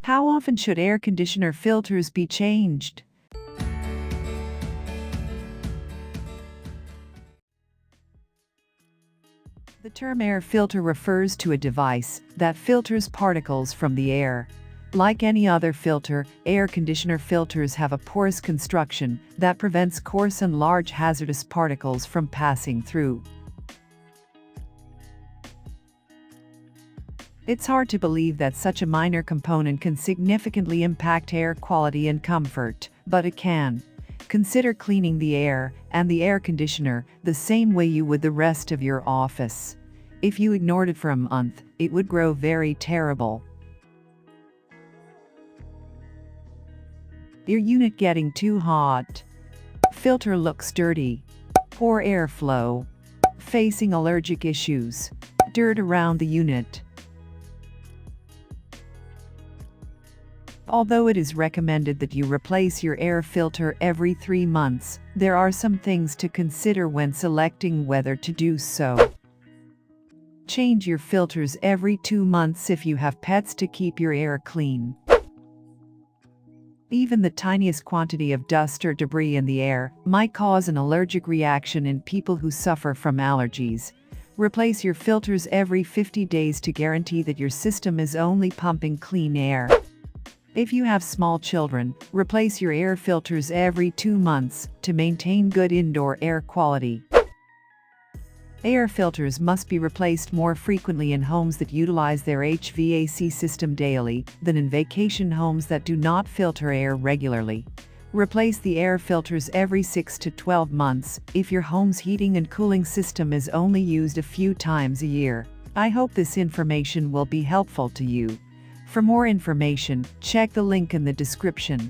How often should air conditioner filters be changed? The term air filter refers to a device that filters particles from the air. Like any other filter, air conditioner filters have a porous construction that prevents coarse and large hazardous particles from passing through. It's hard to believe that such a minor component can significantly impact air quality and comfort, but it can. Consider cleaning the air and the air conditioner the same way you would the rest of your office. If you ignored it for a month, it would grow very terrible. Your unit getting too hot. Filter looks dirty. Poor airflow. Facing allergic issues. Dirt around the unit. Although it is recommended that you replace your air filter every 3 months, there are some things to consider when selecting whether to do so. Change your filters every 2 months if you have pets to keep your air clean. Even the tiniest quantity of dust or debris in the air might cause an allergic reaction in people who suffer from allergies. Replace your filters every 50 days to guarantee that your system is only pumping clean air. If you have small children, replace your air filters every 2 months to maintain good indoor air quality. Air filters must be replaced more frequently in homes that utilize their HVAC system daily than in vacation homes that do not filter air regularly. Replace the air filters every 6 to 12 months if your home's heating and cooling system is only used a few times a year. I hope this information will be helpful to you. For more information, check the link in the description.